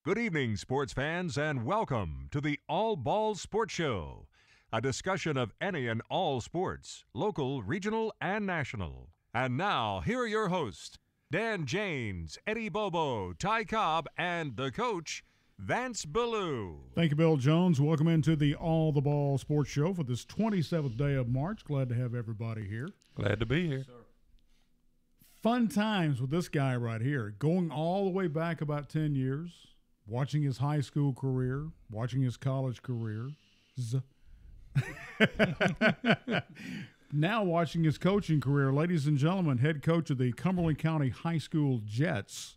Good evening, sports fans, and welcome to the All Ball Sports Show, a discussion of any and all sports, local, regional, and national. And now, here are your hosts, Dan James, Eddie Bobo, Ty Cobb, and the coach, Vance Belew. Thank you, Bill Jones. Welcome into the All the Ball Sports Show for this 27th day of March. Glad to have everybody here. Glad to be here. Fun times with this guy right here, going all the way back about 10 years. Watching his high school career, watching his college career, now watching his coaching career. Ladies and gentlemen, head coach of the Cumberland County High School Jets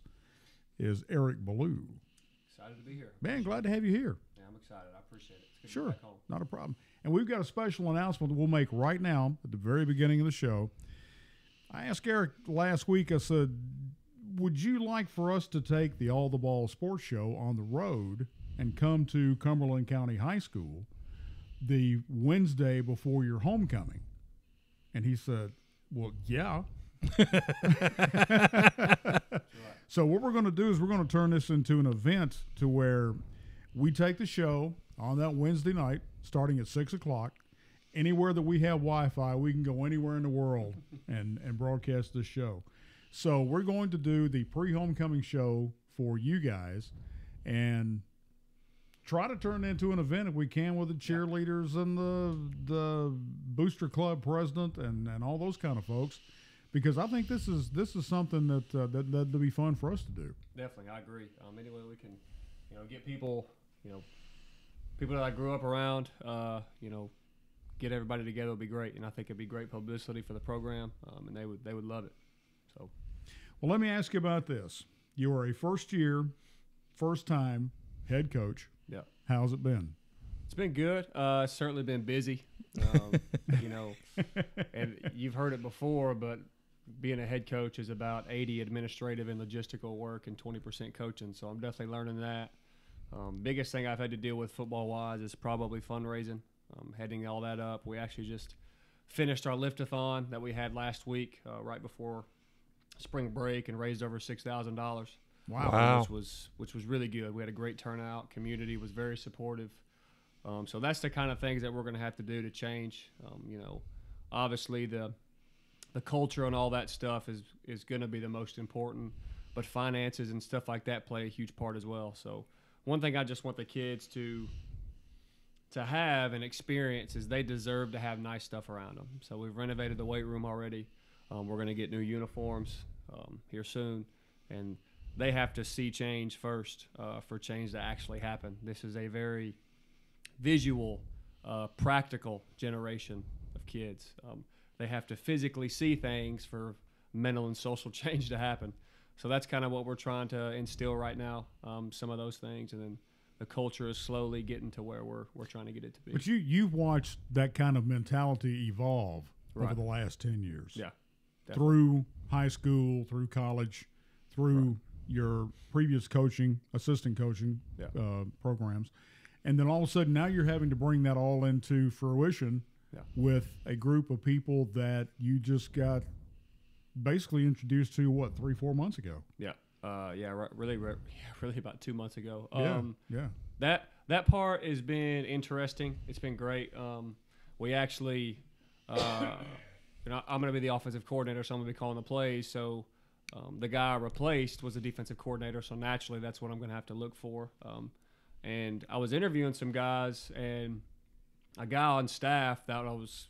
is Eric Belew. Excited to be here. Man, glad to have you here. Yeah, I'm excited. I appreciate it. It's good to Sure, be back home. not a problem. And we've got a special announcement that we'll make right now at the very beginning of the show. I asked Eric last week, I said, would you like for us to take the All the Ball Sports Show on the road and come to Cumberland County High School the Wednesday before your homecoming? And he said, well, yeah. So what we're going to do is we're going to turn this into an event to where we take the show on that Wednesday night starting at 6 o'clock. Anywhere that we have Wi-Fi, we can go anywhere in the world and broadcast this show. So we're going to do the pre-homecoming show for you guys and try to turn it into an event if we can with the cheerleaders and the booster club president and all those kind of folks, because I think this is something that'd be fun for us to do. Definitely, I agree. Any way we can, get people, people that I grew up around, get everybody together would be great, and I think it'd be great publicity for the program, and they would love it. So. Well, let me ask you about this. You are a first-time head coach. Yeah. How's it been? It's been good. It's certainly been busy. And you've heard it before, but being a head coach is about 80 administrative and logistical work and 20% coaching. So I'm definitely learning that. Biggest thing I've had to deal with football-wise is probably fundraising, heading all that up. We actually just finished our lift-a-thon that we had last week right before spring break and raised over $6,000. Wow. Which was really good. We had a great turnout. Community was very supportive. So that's the kind of things that we're going to have to do to change. Obviously the culture and all that stuff is going to be the most important, but finances and stuff like that play a huge part as well. So one thing I just want the kids to have and experience is they deserve to have nice stuff around them. So we've renovated the weight room already. We're going to get new uniforms here soon, and they have to see change first for change to actually happen. This is a very visual, practical generation of kids. They have to physically see things for mental and social change to happen. So that's kind of what we're trying to instill right now, some of those things, and then the culture is slowly getting to where we're trying to get it to be. But you've watched that kind of mentality evolve over the last 10 years. Yeah. Definitely. Through high school, through college, through your previous assistant coaching programs. And then all of a sudden now you're having to bring that all into fruition with a group of people that you just got basically introduced to, 3-4 months ago? Yeah. Really about 2 months ago. That part has been interesting. It's been great. We actually I'm going to be the offensive coordinator, so I'm going to be calling the plays. So the guy I replaced was the defensive coordinator, so naturally that's what I'm going to have to look for. And I was interviewing some guys, and a guy on staff that I was,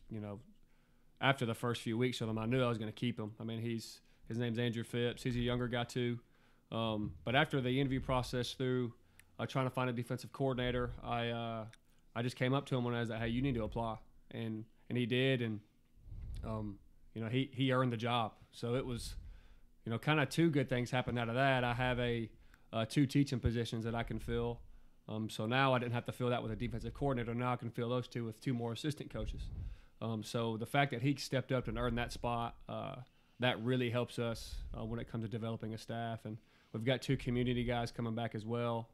after the first few weeks of them, I knew I was going to keep him. I mean, his name's Andrew Phipps. He's a younger guy too. But after the interview process through trying to find a defensive coordinator, I just came up to him when I was like, hey, you need to apply. And he did, and he earned the job. So it was, kind of two good things happened out of that. I have two teaching positions that I can fill. So now I didn't have to fill that with a defensive coordinator. Now I can fill those two with two more assistant coaches. So the fact that he stepped up and earned that spot, that really helps us when it comes to developing a staff. And we've got two community guys coming back as well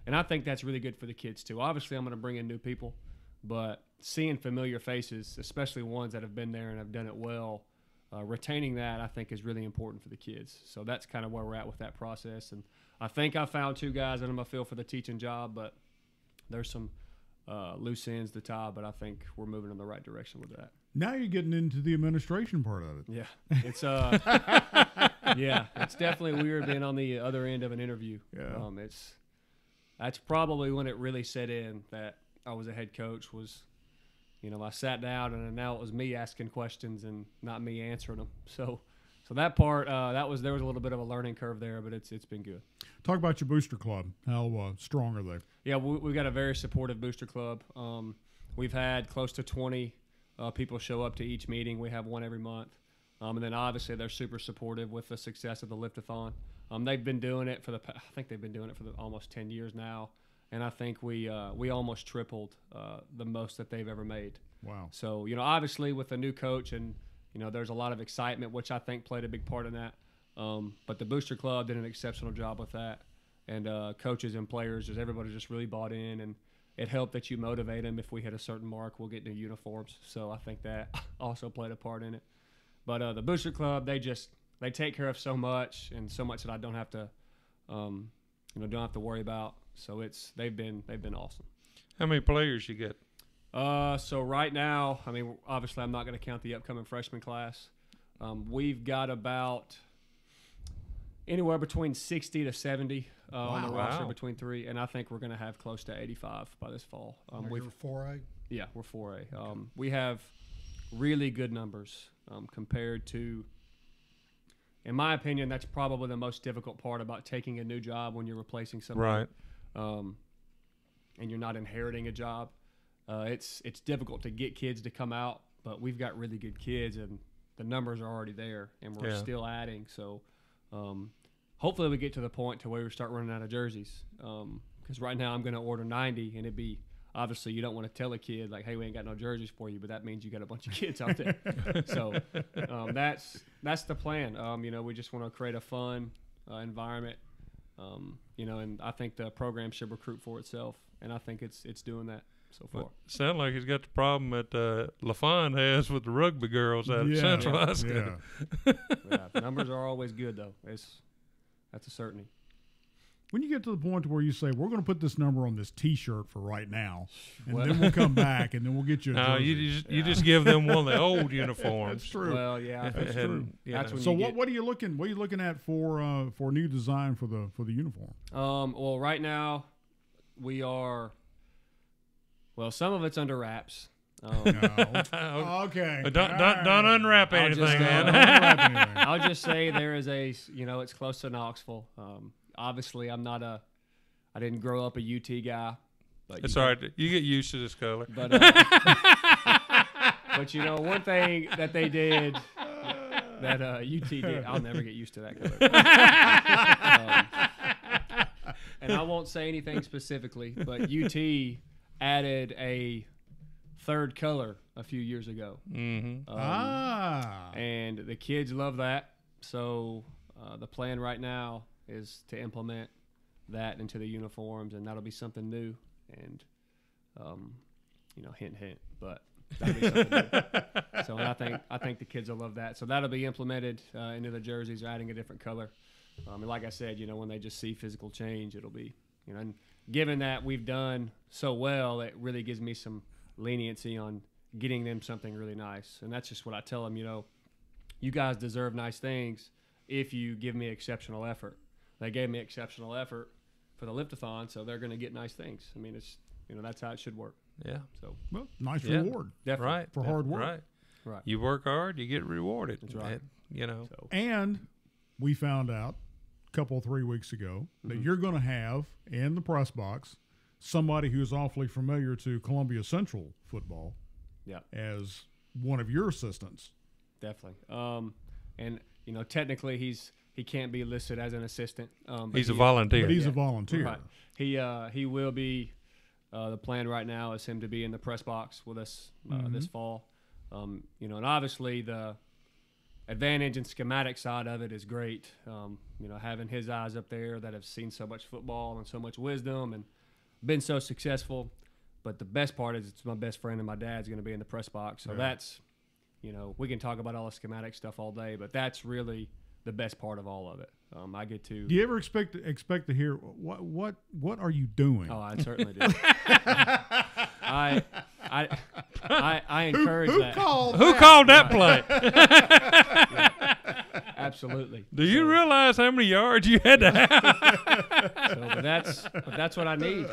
and I think that's really good for the kids too. Obviously, I'm going to bring in new people, but seeing familiar faces, especially ones that have been there and have done it well, retaining that I think is really important for the kids. So that's kind of where we're at with that process. And I think I found 2 guys that I'm going to fill for the teaching job, but there's some loose ends to tie, but I think we're moving in the right direction with that. Now you're getting into the administration part of it. Yeah, it's it's definitely weird being on the other end of an interview. Yeah. That's probably when it really set in that I was a head coach. Was, I sat down and now it was me asking questions and not me answering them. So that part there was a little bit of a learning curve there, but it's been good. Talk about your booster club. How strong are they? Yeah, we've got a very supportive booster club. We've had close to 20 people show up to each meeting. We have one every month. And then obviously they're super supportive with the success of the Lift-a-thon. They've been doing it for almost 10 years now. And I think we almost tripled the most that they've ever made. Wow. So, obviously with a new coach and, there's a lot of excitement, which I think played a big part in that. But the booster club did an exceptional job with that. And coaches and players, everybody just really bought in, and it helped that you motivate them. If we hit a certain mark, we'll get new uniforms. So I think that also played a part in it. But the booster club, they take care of so much that I don't have to, don't have to worry about. So they've been awesome. How many players you get? So right now, obviously I'm not going to count the upcoming freshman class. We've got about anywhere between 60 to 70 on the roster between 3, and I think we're going to have close to 85 by this fall. We're 4A? Yeah, we're 4A. We have really good numbers compared to, in my opinion, that's probably the most difficult part about taking a new job when you're replacing somebody. Right. And you're not inheriting a job. It's difficult to get kids to come out, but we've got really good kids, and the numbers are already there, and we're still adding. So hopefully we get to the point to where we start running out of jerseys. Because right now I'm going to order 90, and it'd be obviously you don't want to tell a kid like, hey, we ain't got no jerseys for you, but that means you got a bunch of kids out there. So that's the plan. We just want to create a fun environment. And I think the program should recruit for itself, and I think it's doing that so far. Sound like he's got the problem that LaFon has with the rugby girls out of Central High School. Yeah, the numbers are always good though. That's a certainty. When you get to the point where you say, we're going to put this number on this T-shirt for right now, and then we'll come back, and then we'll get you a jersey. You just give them one of the old uniforms. That's true. Well, yeah, that's true. That's when so what are you looking at for new design for the uniform? Well, right now we are. Well, some of it's under wraps. Okay. Don't unwrap anything, man. I'll just say there is it's close to Knoxville. Obviously, I didn't grow up a UT guy. But it's all right. You get used to this color. But, one thing that they did that UT did, I'll never get used to that color. And I won't say anything specifically, but UT added a third color a few years ago. Mm-hmm. And the kids love that. So the plan right now is to implement that into the uniforms, and that'll be something new. And, hint, hint, but that'll be something new. So I think the kids will love that. So that'll be implemented into the jerseys, adding a different color. And like I said, when they just see physical change, it'll be, and given that we've done so well, it really gives me some leniency on getting them something really nice. And that's just what I tell them, you guys deserve nice things if you give me exceptional effort. They gave me exceptional effort for the Lift-a-thon, so they're going to get nice things. It's that's how it should work. Yeah. So nice reward. Definitely. Right. For hard work. Right. You work hard, you get rewarded. That's right. And we found out a couple 3 weeks ago that you're going to have in the press box somebody who's awfully familiar to Columbia Central football. Yeah. As one of your assistants. Definitely. And technically he can't be listed as an assistant. He's a volunteer. But he's a volunteer. Right. He will be. The plan right now is him to be in the press box with us this fall. And obviously the advantage and schematic side of it is great. Having his eyes up there that have seen so much football and so much wisdom and been so successful. But the best part is it's my best friend and my dad's going to be in the press box. So that's, we can talk about all the schematic stuff all day, but that's really the best part of all of it. I get to. Do you ever expect to hear what are you doing? Oh, I certainly do. I encourage who that. Who called that play? Yeah, absolutely. Do you realize how many yards you had to have? But that's what I need.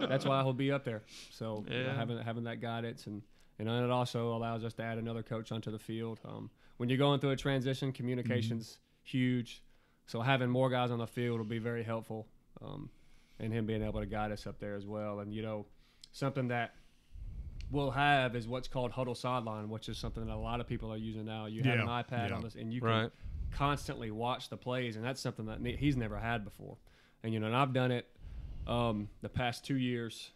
That's why he'll be up there. So having that guidance, and it also allows us to add another coach onto the field. When you're going through a transition, communication's huge. So having more guys on the field will be very helpful, and him being able to guide us up there as well. And something that we'll have is what's called Huddle Sideline, which is something that a lot of people are using now. You have an iPad on this, and you can constantly watch the plays, and that's something that he's never had before. And and I've done it the past 2 years,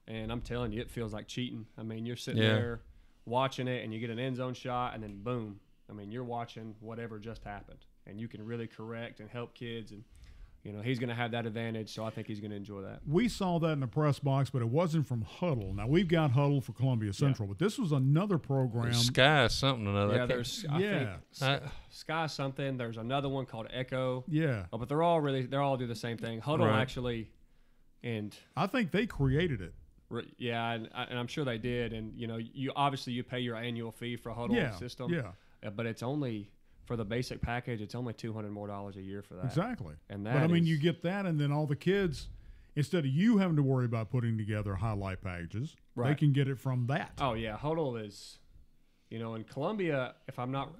and I'm telling you, it feels like cheating. I mean, you're sitting there watching it, and you get an end zone shot, and then boom. I mean, you're watching whatever just happened, and you can really correct and help kids, and he's going to have that advantage, so I think he's going to enjoy that. We saw that in the press box, but it wasn't from Huddle. Now, we've got Huddle for Columbia Central, but this was another program. Sky something or another. Yeah, there's Sky something. There's another one called Echo. Yeah. But they're all do the same thing. Huddle actually, and I think they created it. Yeah, and I'm sure they did. And you obviously pay your annual fee for Huddle system. Yeah. But it's only for the basic package. It's only $200 more a year for that. Exactly. And but I mean, you get that, and then all the kids, instead of you having to worry about putting together highlight packages, they can get it from that. Oh yeah, Huddle is, in Columbia, if I'm not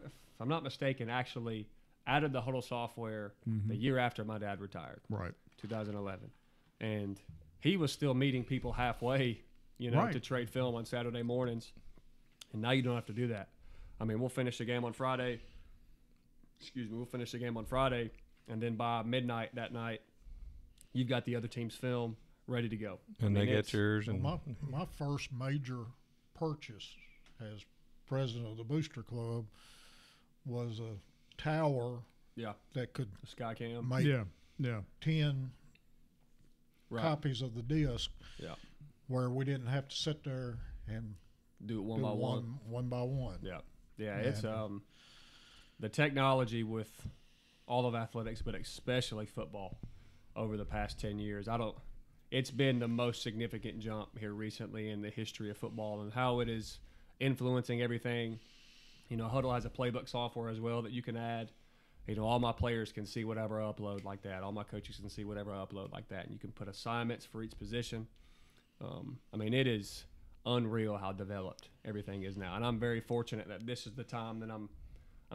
mistaken, actually added the Huddle software the year after my dad retired. Right. 2011, and he was still meeting people halfway, to trade film on Saturday mornings, and now you don't have to do that. I mean, we'll finish the game on Friday. We'll finish the game on Friday, and then by midnight that night, you've got the other team's film ready to go. And they get yours. And my first major purchase as president of the Booster Club was a tower that could Skycam make 10 copies of the disc where we didn't have to sit there and do it one by one. Yeah, and it's the technology with all of athletics, but especially football, over the past 10 years. It's been the most significant jump here recently in the history of football, and how it is influencing everything. Huddle has a playbook software as well that you can add. All my players can see whatever I upload like that. All my coaches can see whatever I upload like that, and you can put assignments for each position. I mean, it is unreal how developed everything is now, and I'm very fortunate that this is the time that I'm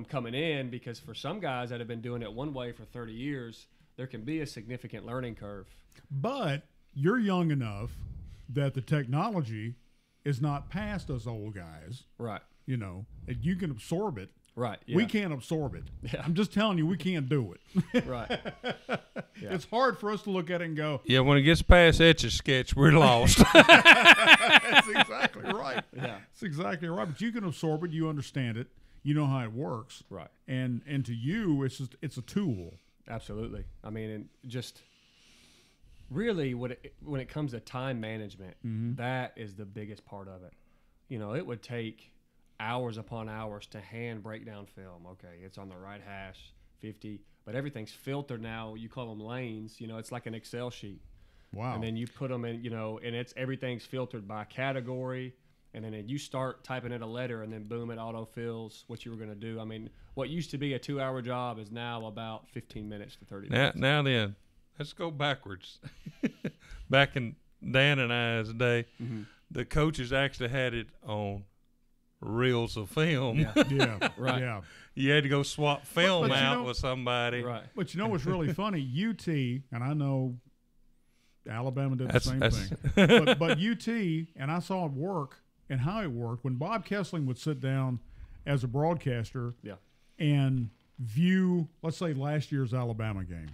coming in, because for some guys that have been doing it one way for 30 years, there can be a significant learning curve. But you're young enough that the technology is not past us old guys. Right. And you can absorb it. Right. Yeah. We can't absorb it. Yeah. I'm just telling you, we can't do it. Right. Yeah. It's hard for us to look at it and go, yeah, when it gets past Etch-a-Sketch, we're lost. That's exactly right. Yeah. That's exactly right. But you can absorb it. You understand it. You know how it works. Right. And to you, it's a tool. Absolutely. I mean, and just really when it comes to time management, that is the biggest part of it. It would take hours upon hours to hand break down film. Okay, it's on the right hash, 50, but everything's filtered now. You call them lanes. It's like an Excel sheet. Wow. And then you put them in, and everything's filtered by category. And then you start typing in a letter, and then boom, it auto-fills what you were going to do. I mean, what used to be a 2-hour job is now about 15 minutes to 30 minutes. Now then, let's go backwards. Back in Dan and I's day, the coaches actually had it on reels of film. Yeah. Right. Yeah. You had to go swap film out with somebody. Right. But what's really funny? UT, and I know Alabama did the same thing. But UT, and I saw it work and how it worked when Bob Kessling would sit down as a broadcaster and view, let's say, last year's Alabama game.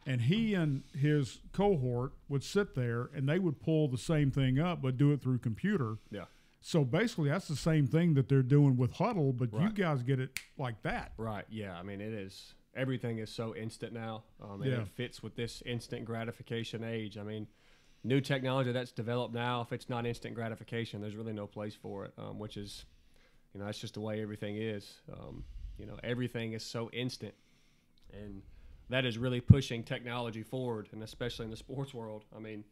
And he and his cohort would sit there, and they would pull the same thing up but do it through computer. Yeah. So basically that's the same thing that they're doing with Huddle, but you guys get it like that. Right, yeah. I mean, it is – everything is so instant now, and it fits with this instant gratification age. I mean, new technology that's developed now, if it's not instant gratification, there's really no place for it, which is, that's just the way everything is. everything is so instant, and that is really pushing technology forward, and especially in the sports world. I mean,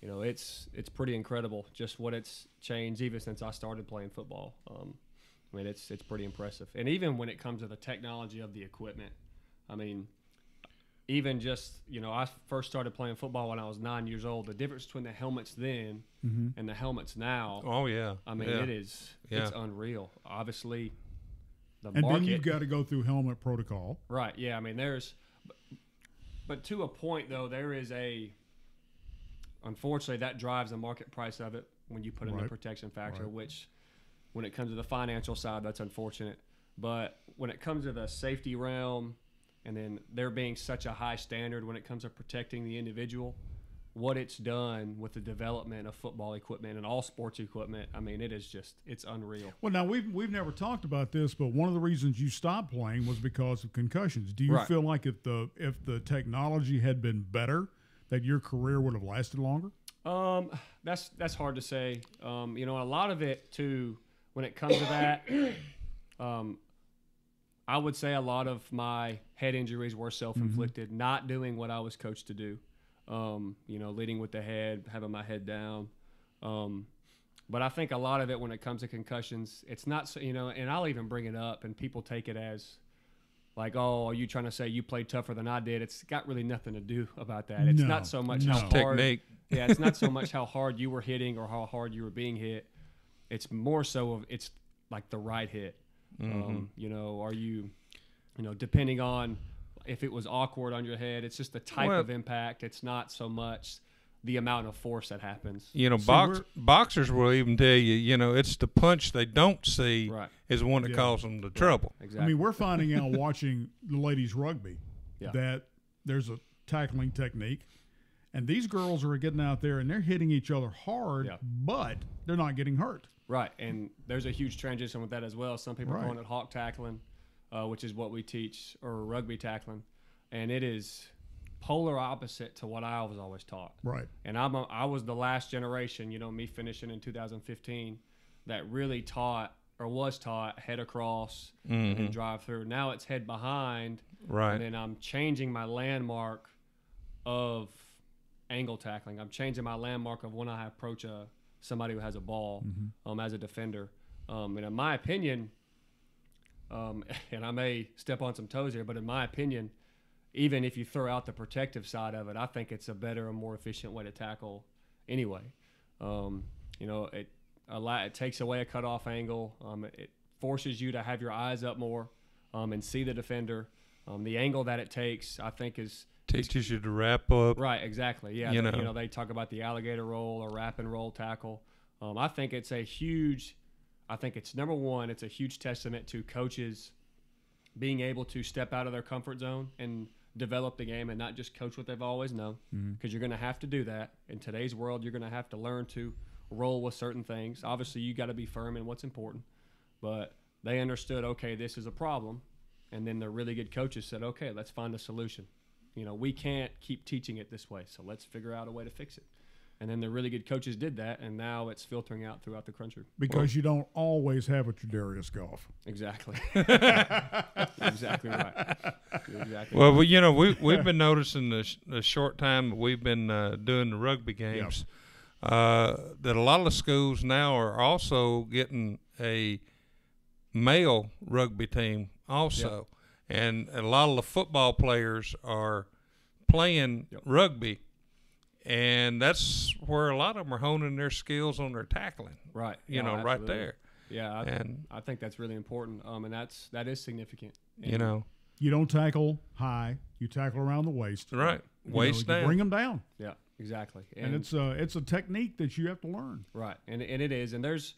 it's pretty incredible just what it's changed even since I started playing football. I mean, it's pretty impressive. And even when it comes to the technology of the equipment, I mean, even just, I first started playing football when I was 9 years old. The difference between the helmets then and the helmets now. Oh, yeah. I mean, it's unreal. Obviously, the and market. then you've got to go through helmet protocol. Right, yeah. I mean, but to a point, though, there is unfortunately, that drives the market price of it when you put in the protection factor, which when it comes to the financial side, that's unfortunate. But when it comes to the safety realm, and then there being such a high standard when it comes to protecting the individual, what it's done with the development of football equipment and all sports equipment, I mean, it's unreal. Well, now we've never talked about this, but one of the reasons you stopped playing was because of concussions. Do you feel like if the technology had been better, that your career would have lasted longer? That's hard to say. A lot of it too, when it comes to that, I would say a lot of my head injuries were self-inflicted, not doing what I was coached to do. Leading with the head, having my head down. But I think a lot of it when it comes to concussions, it's not so, and I'll even bring it up and people take it as like, oh, are you trying to say you played tougher than I did? It's got really nothing to do about that. It's not so much how hard. Technique. Yeah, it's not so much how hard you were hitting or how hard you were being hit. It's more so it's like the right hit. Are you, depending on if it was awkward on your head, it's just the type of impact. It's not so much the amount of force that happens. Boxers will even tell you, it's the punch they don't see is the one that causes them the trouble. Exactly. I mean, we're finding out watching the ladies rugby that there's a tackling technique, and these girls are getting out there and they're hitting each other hard, but they're not getting hurt. Right, and there's a huge transition with that as well. Some people are calling it hawk tackling, which is what we teach, or rugby tackling, and it is polar opposite to what I was always taught. Right. And I was the last generation, me finishing in 2015, that really was taught head across and drive through. Now it's head behind, and then I'm changing my landmark of angle tackling. I'm changing my landmark of when I approach somebody who has a ball as a defender. And in my opinion, and I may step on some toes here, but in my opinion, even if you throw out the protective side of it, I think it's a better and more efficient way to tackle anyway. It takes away a cutoff angle. It forces you to have your eyes up more and see the defender. The angle that it takes, I think, teaches you to wrap up. Right, exactly. Yeah, they talk about the alligator roll or wrap and roll tackle. I think it's number one, it's a huge testament to coaches being able to step out of their comfort zone and develop the game and not just coach what they've always known, because you're going to have to do that. In today's world, you're going to have to learn to roll with certain things. Obviously, you got to be firm in what's important, but they understood, okay, this is a problem, and then the really good coaches said, okay, let's find a solution. We can't keep teaching it this way, so let's figure out a way to fix it. And then the really good coaches did that, and now it's filtering out throughout the country. Because you don't always have a Tredarius Goff. Exactly. Exactly right. Exactly. Well, we've been noticing the short time we've been doing the rugby games that a lot of the schools now are also getting a male rugby team also. Yep. And a lot of the football players are playing rugby. And that's where a lot of them are honing their skills on their tackling. Right. Right there. Yeah. I think that's really important. And that is significant. And you don't tackle high. You tackle around the waist. Right. Waist down. You bring them down. Yeah, exactly. And it's a technique that you have to learn. Right. And it is. And there's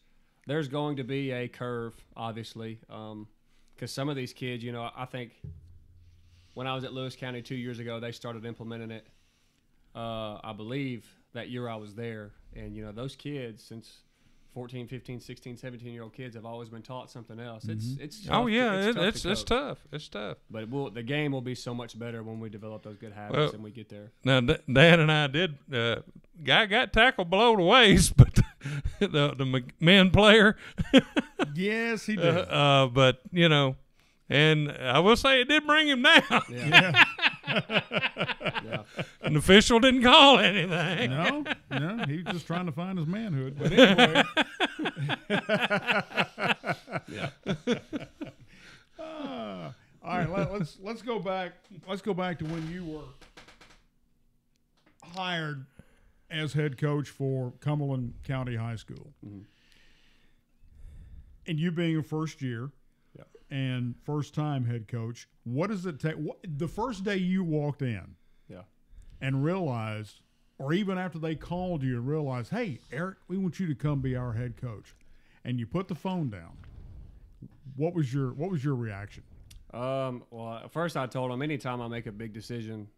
going to be a curve, obviously, because some of these kids, I think when I was at Lewis County 2 years ago, they started implementing it. I believe that year I was there, and those kids, since 14, 15, 16, 17-year-old kids, have always been taught something else. It's tough. Oh yeah, it's tough. It's tough. But the game will be so much better when we develop those good habits and we get there. Now Dan and I did. Guy got tackled below the waist, but the men player. Yes, he did. But And I will say it did bring him down. Yeah. Yeah. An official didn't call anything. No, he was just trying to find his manhood. But anyway. All right, let's go back. Let's go back to when you were hired as head coach for Cumberland County High School, and you being a first year and first time head coach. What does it take? The first day you walked in, and realized, or even after they called you and realized, hey, Eric, we want you to come be our head coach, and you put the phone down. What was your reaction? Well, first I told them anytime I make a big decision,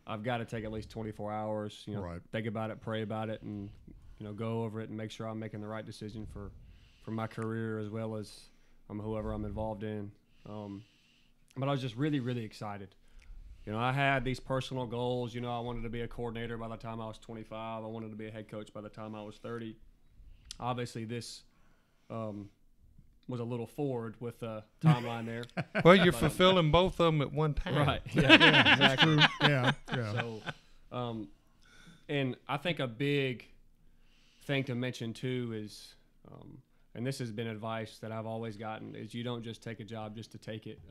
I've got to take at least 24 hours, think about it, pray about it, and, go over it and make sure I'm making the right decision for my career as well as whoever I'm involved in. But I was just really, really excited. I had these personal goals. I wanted to be a coordinator by the time I was 25. I wanted to be a head coach by the time I was 30. Obviously, this was a little forward with the timeline there. Well, you're fulfilling both of them at one time. Right. Yeah, exactly. Yeah. So, and I think a big thing to mention too is, and this has been advice that I've always gotten, is you don't just take a job just to take it.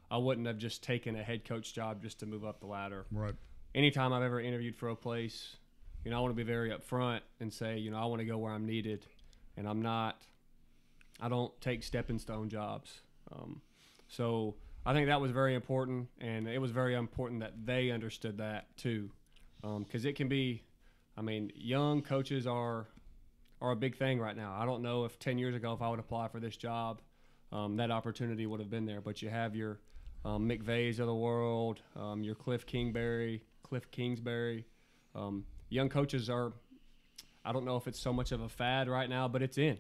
I wouldn't have just taken a head coach job just to move up the ladder. Right. Anytime I've ever interviewed for a place, I want to be very upfront and say, I want to go where I'm needed, and I don't take stepping stone jobs. So I think that was very important, and it was very important that they understood that too, because it can be, young coaches are a big thing right now. I don't know if 10 years ago, if I would apply for this job, that opportunity would have been there. But you have your McVays of the world, your Cliff Kingsbury. Young coaches are, I don't know if it's so much of a fad right now, but it's in.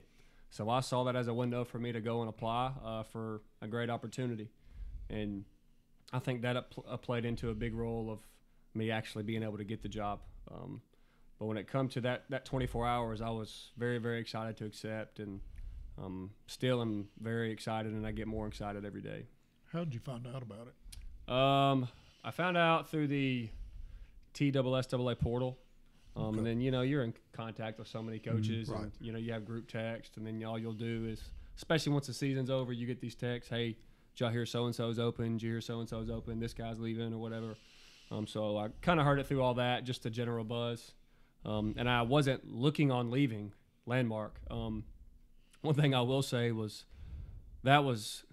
So I saw that as a window for me to go and apply for a great opportunity. And I think that played into a big role of me actually being able to get the job. But when it come to that 24 hours, I was very, very excited to accept, and still am very excited, and I get more excited every day. How did you find out about it? I found out through the TSSAA portal. Okay. And then, you're in contact with so many coaches, right. and, you have group text, and then all you'll do is, especially once the season's over, you get these texts, hey, did y'all hear so-and-so's open? Did you hear so-and-so's open? This guy's leaving or whatever. So I kind of heard it through all that, just a general buzz. And I wasn't looking on leaving Landmark. One thing I will say was that was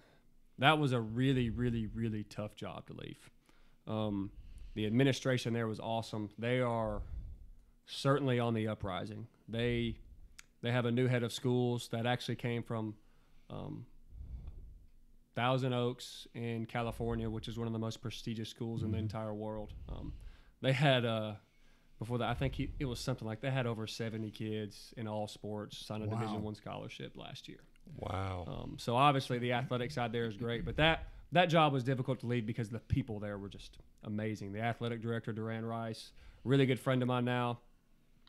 a really, really, really tough job to leave. The administration there was awesome. They are certainly on the uprising. They have a new head of schools that actually came from Thousand Oaks in California, which is one of the most prestigious schools in the entire world. They had before that, I think it was something like they had over 70 kids in all sports sign a Division I scholarship last year. Wow. So obviously the athletic side there is great, but that job was difficult to leave because the people there were just amazing. The athletic director, Duran Rice, really good friend of mine now,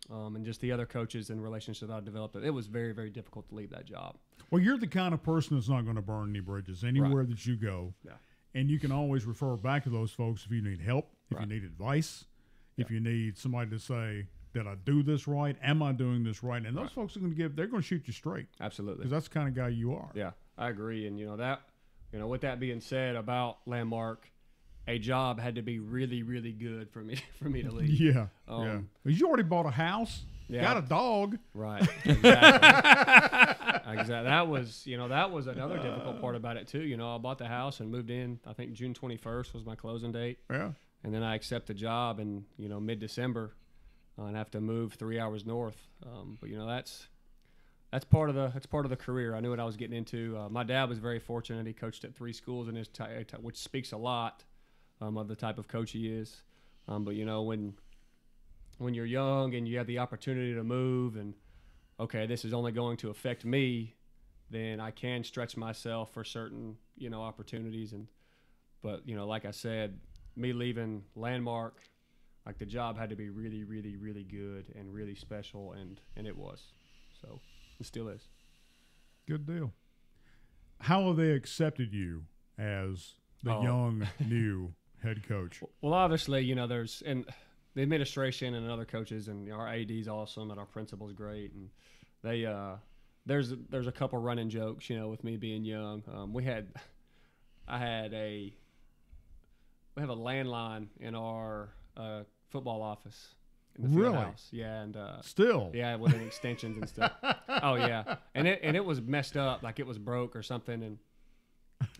and just the other coaches and relationships that I developed. It was very, very difficult to leave that job. Well, you're the kind of person that's not going to burn any bridges anywhere Right. that you go. Yeah. And you can always refer back to those folks if you need help, if Right. you need advice, if you need somebody to say, did I do this right? Am I doing this right? And those folks are going to they're going to shoot you straight. Absolutely. Because that's the kind of guy you are. Yeah, I agree. And, with that being said about Landmark, a job had to be really, really good for me to leave. Yeah. Yeah. 'Cause you already bought a house, got a dog. Right. Exactly. Exactly. That was another difficult part about it too. I bought the house and moved in. I think June 21st was my closing date. Yeah. And then I accept the job in mid-December, and have to move 3 hours north. But that's part of the career. I knew what I was getting into. My dad was very fortunate. He coached at 3 schools in his which speaks a lot of the type of coach he is. But when you're young and you have the opportunity to move, and okay, this is only going to affect me, then I can stretch myself for certain opportunities. But like I said, me leaving Landmark, like the job had to be really, really, really good and really special, and it was. So it still is. Good deal. How have they accepted you as the Oh. young new head coach? Well, obviously, you know, there's and the administration and other coaches, and our AD's awesome, and our principal's great, and they there's a couple running jokes, you know, with me being young. We have a landline in our football office in the field Really? house. Yeah, and Still? yeah, with extensions and stuff. Oh yeah, and it was messed up, like it was broke or something, and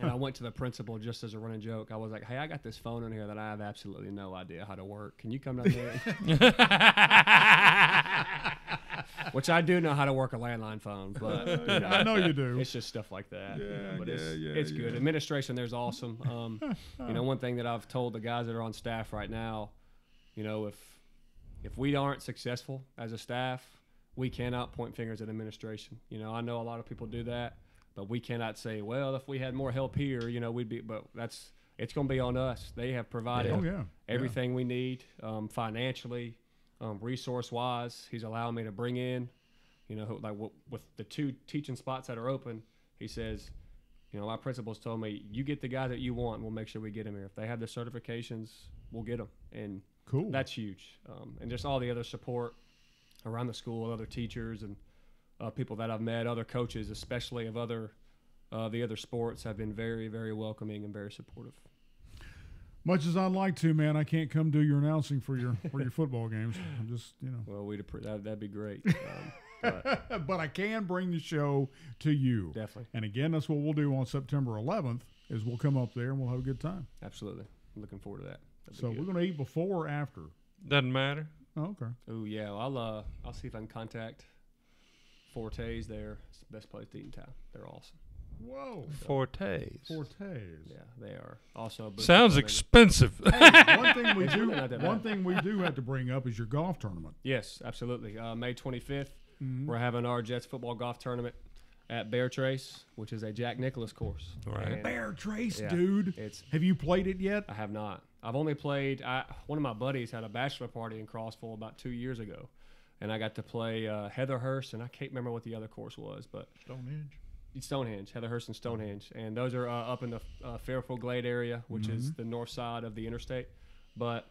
I went to the principal just as a running joke. I was like, "Hey, I got this phone in here that I have absolutely no idea how to work. Can you come down there?" Which I do know how to work a landline phone, but you know, I know you do. it's just stuff like that. Yeah, but yeah, it's good. yeah. Administration there's awesome. You know, one thing that I've told the guys that are on staff right now, you know, if we aren't successful as a staff, we cannot point fingers at administration. You know, I know a lot of people do that, but we cannot say, well, if we had more help here, you know, we'd be. But it's going to be on us. They have provided Oh, yeah. everything we need, financially, resource-wise. He's allowing me to bring in, you know, like with the 2 teaching spots that are open. He says, you know, my principals told me, you get the guy that you want, and we'll make sure we get him here. If they have the certifications, we'll get them. And Cool. that's huge. And just all the other support around the school, other teachers and people that I've met, other coaches, especially of the other sports, have been very, very welcoming and very supportive. Much as I'd like to, man, I can't come do your announcing for your football games. I'm just, you know. Well, that'd be great. But I can bring the show to you. Definitely. And again, that's what we'll do on September 11th is we'll come up there and we'll have a good time. Absolutely. I'm looking forward to that. That'd be So good. we're going to eat before or after? Doesn't matter. Oh, okay. Oh yeah, well, I'll see if I can contact Forte's there. It's the best place to eat in town. They're awesome. Whoa. Fortes. Fortes. Yeah, they are. Also, Sounds expensive. Hey, one thing we It's do really not that one bad. thing we do have to bring up is your golf tournament. Yes, absolutely. May 25th, Mm-hmm. we're having our Jets football golf tournament at Bear Trace, which is a Jack Nicklaus course. Right. And Bear Trace, Yeah, dude. Have you played it yet? I have not. I've only played. One of my buddies had a bachelor party in Crossville about 2 years ago, and I got to play Heatherhurst, and I can't remember what the other course was, but Stonehenge, Heatherhurst and Stonehenge, and those are up in the Fairfield Glade area, which is the north side of the interstate. But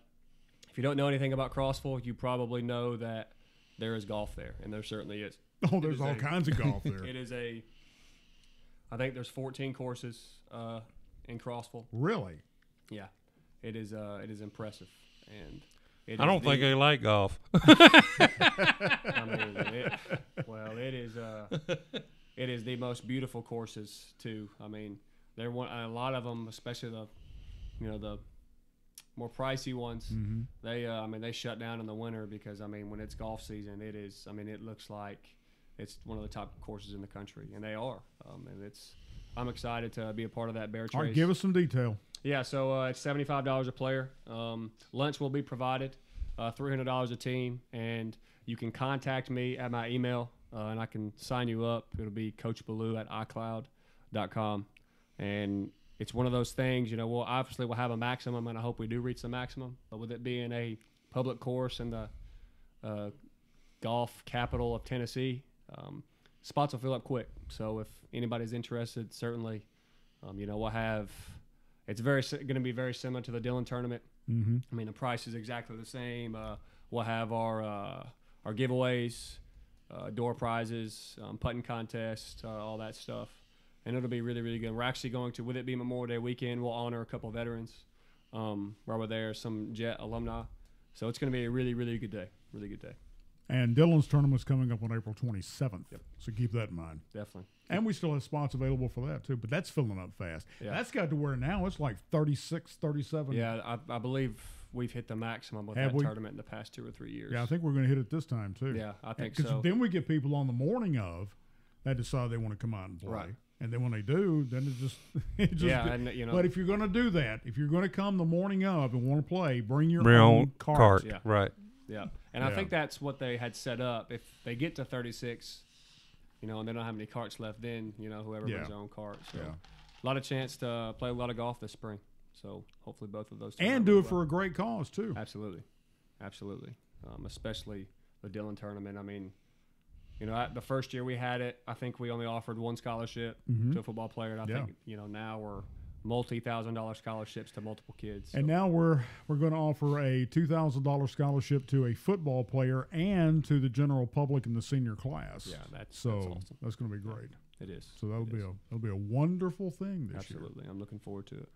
if you don't know anything about Crossville, you probably know that there is golf there, and there certainly is. Oh, there's all kinds of golf there. It is I think there's 14 courses in Crossville. Really? Yeah, it is impressive, and I don't think they like golf. I mean, it is the most beautiful courses too. I mean, a lot of them, especially the more pricey ones. Mm-hmm. They shut down in the winter because when it's golf season, it looks like it's one of the top courses in the country, and they are. I'm excited to be a part of that Bear Trace. All right, give us some detail. Yeah, so it's $75 a player. Lunch will be provided, $300 a team, and you can contact me at my email, and I can sign you up. It'll be coachbelew@icloud.com, and it's one of those things, we'll have a maximum, and I hope we do reach the maximum, but with it being a public course in the golf capital of Tennessee, spots will fill up quick. So if anybody's interested, certainly, we'll have. It's going to be very similar to the Dillon tournament. Mm-hmm. The price is exactly the same. We'll have our giveaways, door prizes, putting contest, all that stuff, and it'll be really, really good. We're actually going to, with it being Memorial Day weekend, we'll honor a couple of veterans while we're there, some Jet alumni. So it's going to be a really, really good day. Really good day. And Dillon's tournament's coming up on April 27th. Yep. So keep that in mind. Definitely. And we still have spots available for that, too. But that's filling up fast. Yeah. That's got to where now it's like 36, 37. Yeah, I believe we've hit the maximum with Have that we? tournament in the past 2 or 3 years. Yeah, I think we're going to hit it this time, too. Yeah, I think Because so. then we get people on the morning of that decide they want to come out and play. Right. And then when they do, then it just Yeah, and But if you're going to do that, if you're going to come the morning of and want to play, bring your Bring own on cart. cart. Yeah. Right. Yeah, and Yeah. I think that's what they had set up. If they get to 36, and they don't have any carts left, then whoever Yeah. brings their own cart. So Yeah. a lot of chance to play a lot of golf this spring. So hopefully both of those. And do it for a great cause, too. Absolutely. Especially the Dillon tournament. The first year we had it, I think we only offered one scholarship Mhm. to a football player. And I Yeah. think now multi-$1,000 scholarships to multiple kids. And now we're going to offer a $2,000 scholarship to a football player and to the general public in the senior class. Yeah, that's awesome. Awesome. That's going to be great. It is. So that'll be a wonderful thing this year. Absolutely. I'm looking forward to it.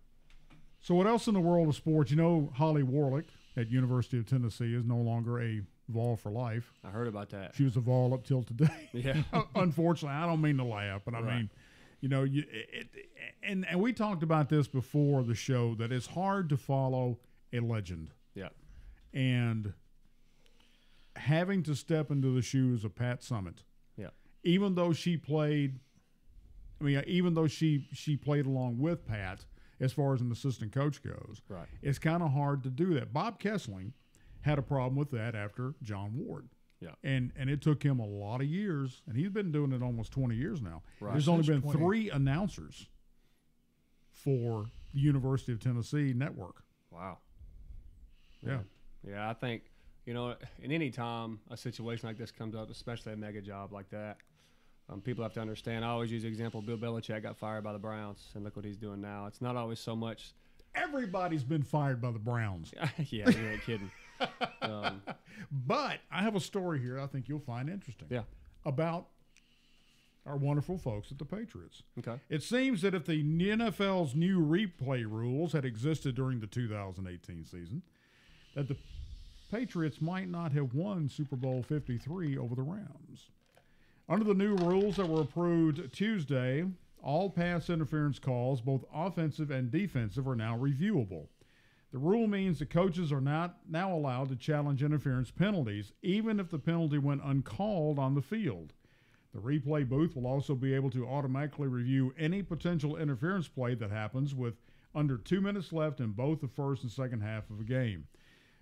So what else in the world of sports? You know, Holly Warlick at University of Tennessee is no longer a Vol for life. I heard about that. She was a Vol up till today. Yeah. Unfortunately, I don't mean to laugh, but I mean, you know, and we talked about this before the show, that it's hard to follow a legend. Yeah. And having to step into the shoes of Pat Summitt. Yeah. Even though she played, even though she played along with Pat as far as an assistant coach goes, right, it's kind of hard to do that. Bob Kessling had a problem with that after John Ward. Yeah. And it took him a lot of years, and he's been doing it almost 20 years now. Right. There's only been 20. 3 announcers for the University of Tennessee network. Wow. Yeah. Yeah, I think, you know, in any time a situation like this comes up, especially a mega job like that, people have to understand. I always use the example, Bill Belichick got fired by the Browns, and look what he's doing now. It's not always so much. Everybody's been fired by the Browns. Yeah, you ain't kidding. But I have a story here I think you'll find interesting. Yeah. About our wonderful folks at the Patriots. Okay. It seems that if the NFL's new replay rules had existed during the 2018 season, that the Patriots might not have won Super Bowl 53 over the Rams. Under the new rules that were approved Tuesday, all pass interference calls, both offensive and defensive, are now reviewable. The rule means the coaches are not now allowed to challenge interference penalties, even if the penalty went uncalled on the field. The replay booth will also be able to automatically review any potential interference play that happens with under 2 minutes left in both the first and second half of a game.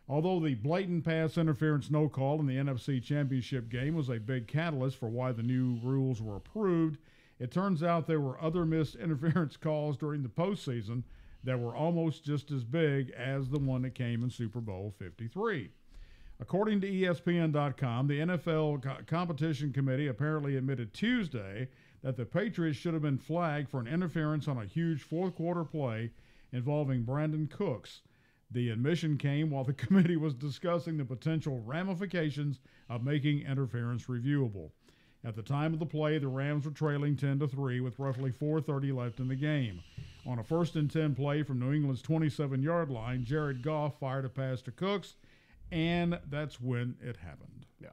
Although the blatant pass interference no call in the NFC Championship game was a big catalyst for why the new rules were approved, it turns out there were other missed interference calls during the postseason that were almost just as big as the one that came in Super Bowl 53. According to ESPN.com, the NFL Competition Committee apparently admitted Tuesday that the Patriots should have been flagged for an interference on a huge fourth-quarter play involving Brandon Cooks. The admission came while the committee was discussing the potential ramifications of making interference reviewable. At the time of the play, the Rams were trailing 10-3 with roughly 4:30 left in the game. On a 1st and 10 play from New England's 27-yard line, Jared Goff fired a pass to Cooks, and that's when it happened. Yeah.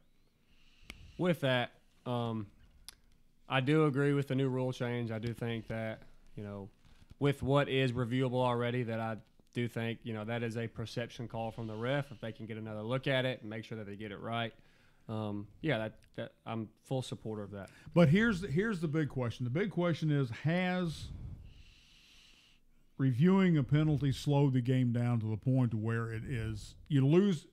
With that, I do agree with the new rule change. I do think that, you know, with what is reviewable already, that I do think, you know, that is a perception call from the ref. If they can get another look at it and make sure that they get it right, that I'm full supporter of that. But here's the big question. The big question is, has reviewing a penalty slowed the game down to the point to where it is you lose?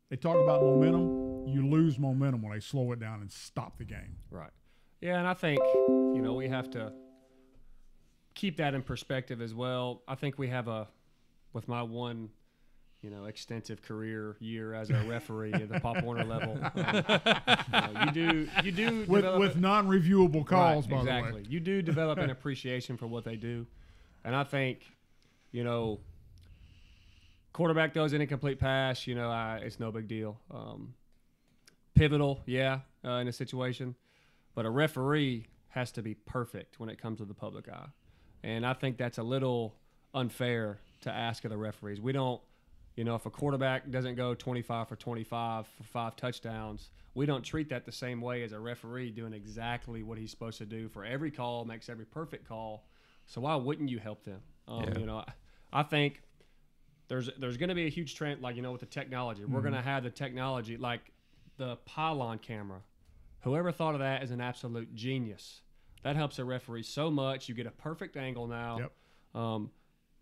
They talk about momentum. You lose momentum when they slow it down and stop the game. Right. Yeah, and I think, you know, we have to keep that in perspective as well. I think we have with my one, you know, extensive career year as a referee at the Pop Warner level, you do with non-reviewable calls. Right, by exactly. the way, You do develop an appreciation for what they do, and I think, you know, quarterback throws an incomplete pass, you know, it's no big deal. Pivotal, in a situation, but a referee has to be perfect when it comes to the public eye, and I think that's a little unfair to ask of the referees. We don't, you know, if a quarterback doesn't go 25 for 25 for 5 touchdowns, we don't treat that the same way as a referee doing exactly what he's supposed to do for every call, makes every perfect call. So why wouldn't you help them? You know, I think there's going to be a huge trend, like, you know, with the technology. We're going to have the technology, like the pylon camera. Whoever thought of that is an absolute genius. That helps a referee so much. You get a perfect angle now. Yep.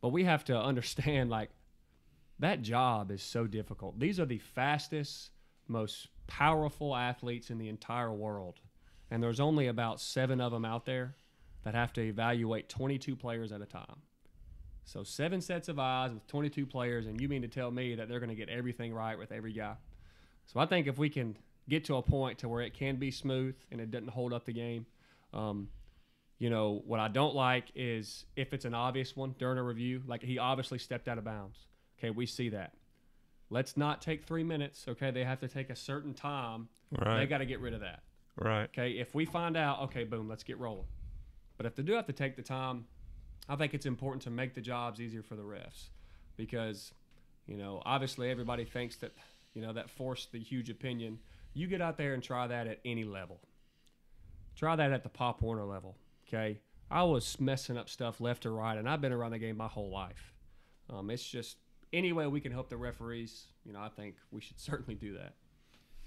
But we have to understand, like, that job is so difficult. These are the fastest, most powerful athletes in the entire world. And there's only about 7 of them out there that have to evaluate 22 players at a time. So 7 sets of eyes with 22 players, and you mean to tell me that they're going to get everything right with every guy? So I think if we can get to a point to where it can be smooth and it doesn't hold up the game, You know, what I don't like is if it's an obvious one during a review, like he obviously stepped out of bounds. Okay, we see that. Let's not take 3 minutes. Okay, they have to take a certain time. Right. They got to get rid of that. Right. Okay, if we find out, okay, boom, let's get rolling. But if they do have to take the time, I think it's important to make the jobs easier for the refs because, you know, obviously everybody thinks that, you know, that forced the huge opinion. You get out there and try that at any level. Try that at the Pop Warner level, okay? I was messing up stuff left or right, and I've been around the game my whole life. It's just any way we can help the referees, you know, I think we should certainly do that.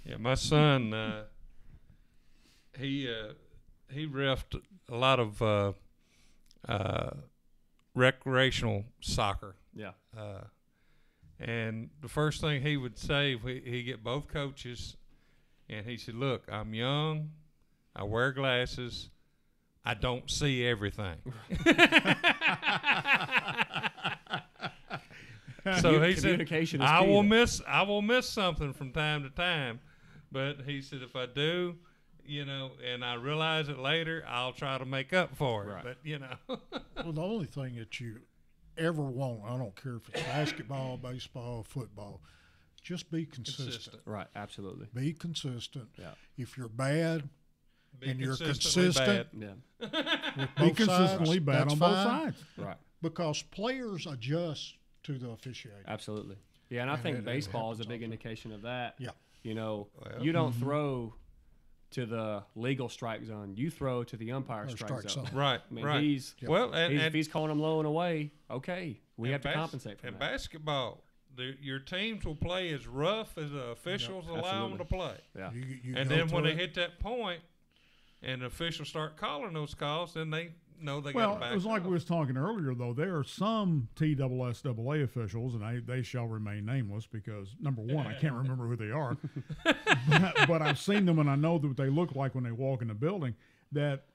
Yeah, my son, he reffed a lot of recreational soccer. Yeah. And the first thing he would say, he get both coaches, and he said, "Look, I'm young, I wear glasses, I don't see everything." So he said, "I will miss something from time to time," but he said, "If I do, you know, and I realize it later, I'll try to make up for it." Right. But you know, Well, the only thing that you ever want, I don't care if it's basketball, baseball, football, just be consistent. Right, absolutely. Be consistent. Yeah. If you're bad and you're consistently consistent, Yeah. with Be both consistently sides, bad that's on both fine, sides. Right. because players adjust to the officiating. Absolutely. Yeah, and I And think it baseball is a happens big all the time. indication of that. Yeah. You know, Well, you don't throw to the legal strike zone. You throw to the umpire Or strike zone. right, I mean, right. he's, Well, and, if and he's calling them low and away, okay, we and have to bas- compensate for and that. basketball, your teams will play as rough as the officials allow them to play. Yeah. You And go then when through they it, hit that point, and the officials start calling those calls, then they know they got Well, to back it was like off. we was talking earlier, though. There are some TSSAA officials, and they shall remain nameless because, number one, I can't remember who they are. but I've seen them, and I know what they look like when they walk in the building, that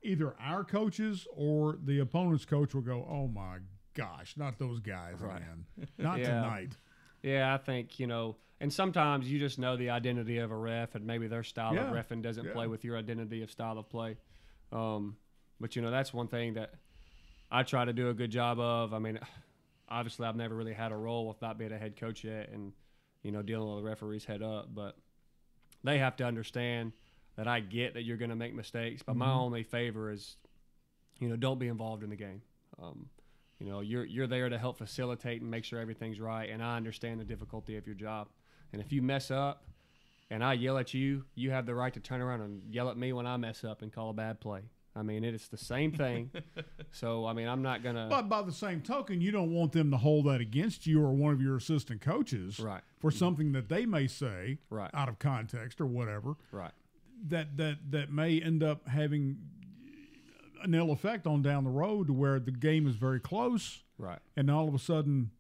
either our coaches or the opponent's coach will go, "Oh, my gosh, not those guys again. Not Yeah. tonight." Yeah, I think, you know, and sometimes you just know the identity of a ref, and maybe their style of reffing doesn't play with your identity of style of play. But, you know, that's one thing that I try to do a good job of. I mean, obviously I've never really had a role with not being a head coach yet and, you know, dealing with the referees head up. But they have to understand that I get that you're going to make mistakes. But my only favor is, you know, don't be involved in the game. You know, you're there to help facilitate and make sure everything's right. And I understand the difficulty of your job. And if you mess up and I yell at you, you have the right to turn around and yell at me when I mess up and call a bad play. I mean, it's the same thing. So, I mean, I'm not going to. But by the same token, you don't want them to hold that against you or one of your assistant coaches for something that they may say out of context or whatever. Right. That may end up having an ill effect on down the road to where the game is very close. Right. And all of a sudden,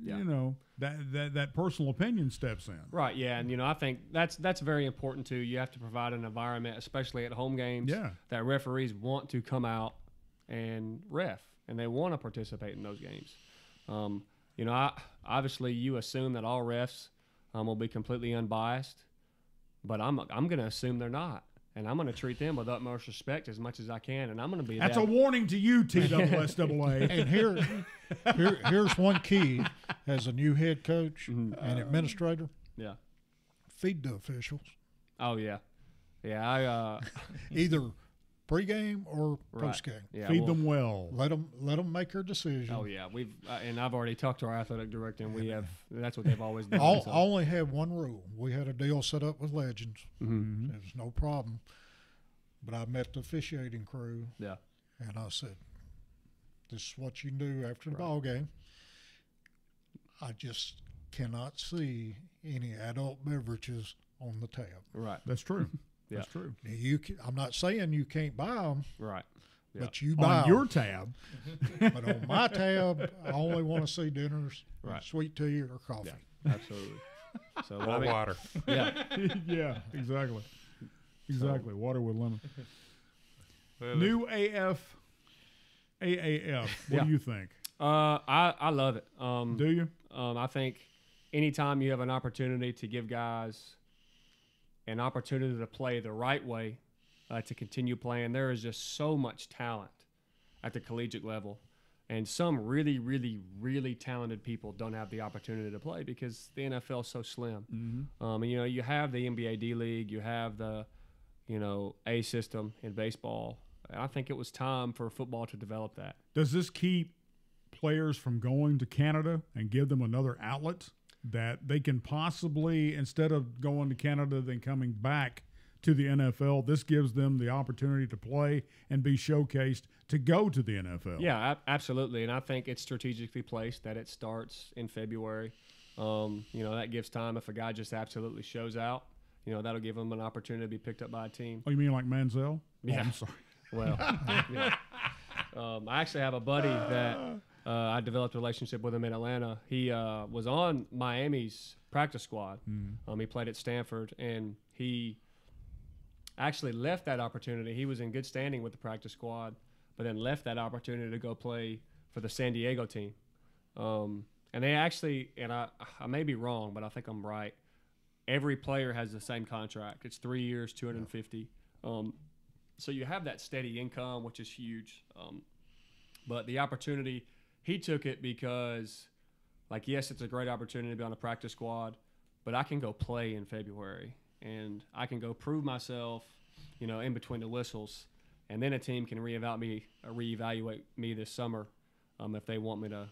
you know, that personal opinion steps in. Right, yeah, and you know, I think that's very important too. You have to provide an environment, especially at home games, that referees want to come out and ref, and they want to participate in those games. You know, obviously you assume that all refs will be completely unbiased, but I'm going to assume they're not. And I'm going to treat them with utmost respect as much as I can, and I'm going to be That's a warning to you, TSSAA. And here's one key as a new head coach and administrator. Yeah. Feed the officials. Oh, yeah. Yeah, either pregame or postgame. Yeah, Feed them well. Let them make their decision. Oh, yeah. We've and I've already talked to our athletic director, and that's what they've always done. I only have one rule. We had a deal set up with Legends. Mm-hmm. There was no problem. But I met the officiating crew. Yeah. And I said, this is what you can do after the ball game. I just cannot see any adult beverages on the tab. Right. That's true. Yeah. That's true. I'm not saying you can't buy them. Right. Yeah. But you buy On your tab. But on my tab, I only want to see dinners, Right. sweet tea, or coffee. Yeah, absolutely. So, Or I mean, water. Yeah. Yeah, exactly. Exactly. Water with lemon. Well, New AAF. What do you think? I love it. Do you? I think anytime you have an opportunity to give guys an opportunity to play the right way to continue playing. There is just so much talent at the collegiate level. And some really, really, really talented people don't have the opportunity to play because the NFL is so slim. Mm-hmm. And, you have the NBA D-League, you have the, A system in baseball. I think it was time for football to develop that. Does this keep players from going to Canada and give them another outlet that they can possibly, instead of going to Canada then coming back to the NFL, this gives them the opportunity to play and be showcased to go to the NFL? Yeah, absolutely. And I think it's strategically placed that it starts in February. That gives time if a guy just absolutely shows out. That'll give him an opportunity to be picked up by a team. Oh, you mean like Manziel? Yeah. Oh, I'm sorry. Well, I actually have a buddy that I developed a relationship with him in Atlanta. He was on Miami's practice squad. He played at Stanford, and he actually left that opportunity. He was in good standing with the practice squad, but then left that opportunity to go play for the San Diego team. And they actually, and I may be wrong, but I think I'm right, every player has the same contract. It's 3 years, 250. So you have that steady income, which is huge. But the opportunity, he took it because, yes, it's a great opportunity to be on a practice squad, but I can go play in February, and I can go prove myself, in between the whistles, and then a team can reevaluate me this summer if they want me to,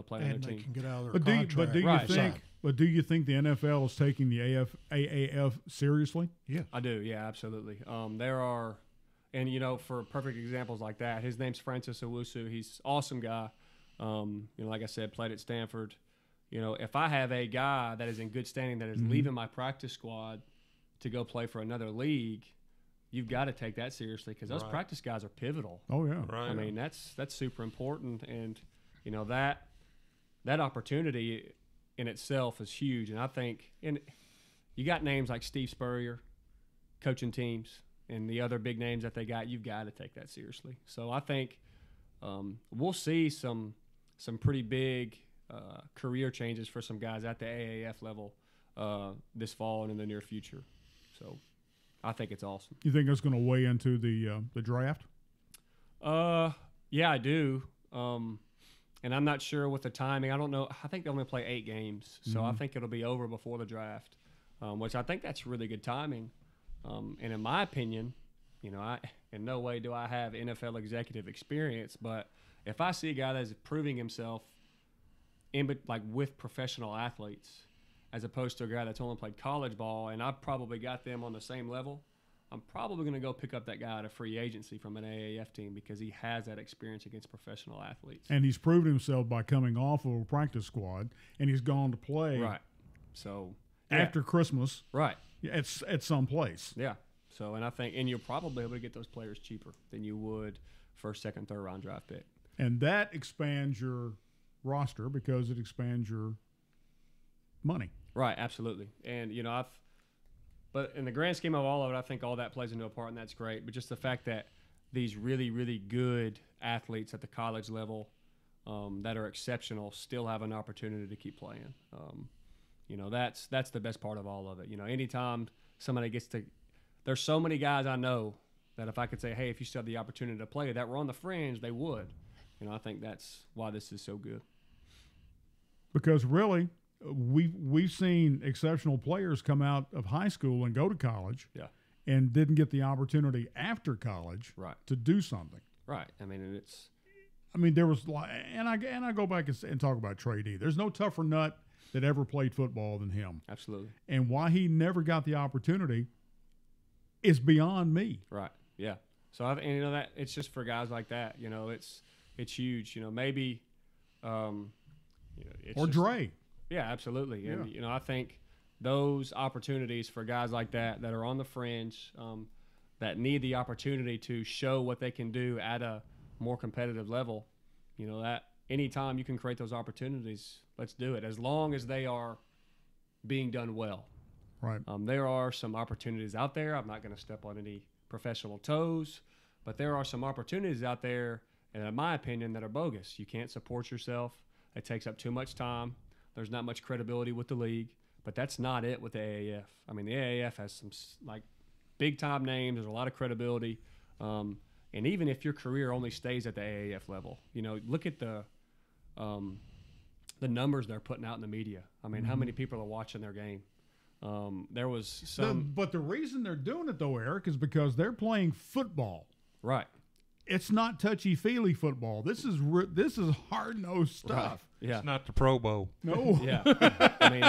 play on their team. And they can get out of their But do you Right. think? But do you think the NFL is taking the AAF seriously? Yeah. I do, yeah, absolutely. There are, and for perfect examples like that, his name's Francis Owusu. He's an awesome guy. Like I said, played at Stanford. If I have a guy that is in good standing that is leaving my practice squad to go play for another league, you've got to take that seriously because those practice guys are pivotal. Oh yeah, Right. I mean, that's super important, and that opportunity in itself is huge. And I think, and you got names like Steve Spurrier coaching teams, and the other big names that they got, you've got to take that seriously. So I think we'll see some pretty big career changes for some guys at the AAF level this fall and in the near future. So I think it's awesome. You think it's going to weigh into the draft? Yeah, I do. And I'm not sure with the timing. I don't know. I think they only play 8 games, so I think it'll be over before the draft, which I think that's really good timing. And in my opinion, in no way do I have NFL executive experience, but if I see a guy that's proving himself with professional athletes, as opposed to a guy that's only played college ball, and I've probably got them on the same level, I'm probably going to go pick up that guy at a free agency from an AAF team because he has that experience against professional athletes. And he's proven himself by coming off of a practice squad, and he's gone to play Right. So after Christmas right. at some place. Yeah. So, and I think, and you're probably able to get those players cheaper than you would first, second, third round draft pick. And that expands your roster because it expands your money. Right. Absolutely. And, but in the grand scheme of all of it, I think all that plays into a part, and that's great. But just the fact that these really, really good athletes at the college level that are exceptional still have an opportunity to keep playing. That's the best part of all of it. Anytime somebody gets to – there's so many guys I know that if I could say, hey, if you still have the opportunity to play that were on the fringe, they would. I think that's why this is so good. Because really, we've seen exceptional players come out of high school and go to college, and didn't get the opportunity after college, to do something. Right. I mean, there was, and I go back and talk about Trey D. There's no tougher nut that ever played football than him. Absolutely. And why he never got the opportunity is beyond me. Right. Yeah. So that it's just for guys like that. It's huge. Maybe. Or Dre. Yeah, absolutely. Yeah. And I think those opportunities for guys like that are on the fringe, that need the opportunity to show what they can do at a more competitive level. That anytime you can create those opportunities, let's do it. As long as they are being done well. Right. There are some opportunities out there. I'm not going to step on any professional toes, but there are some opportunities out there, and in my opinion, that are bogus. You can't support yourself. It takes up too much time. There's not much credibility with the league, but that's not it with the AAF. I mean, the AAF has some big time names. There's a lot of credibility. And even if your career only stays at the AAF level, look at the numbers they're putting out in the media. I mean, how many people are watching their game? There was some. But the reason they're doing it, though, Eric, is because they're playing football. Right. It's not touchy-feely football. This is hard-nosed stuff. Right. Yeah. It's not the Pro Bowl. No. Yeah. I mean,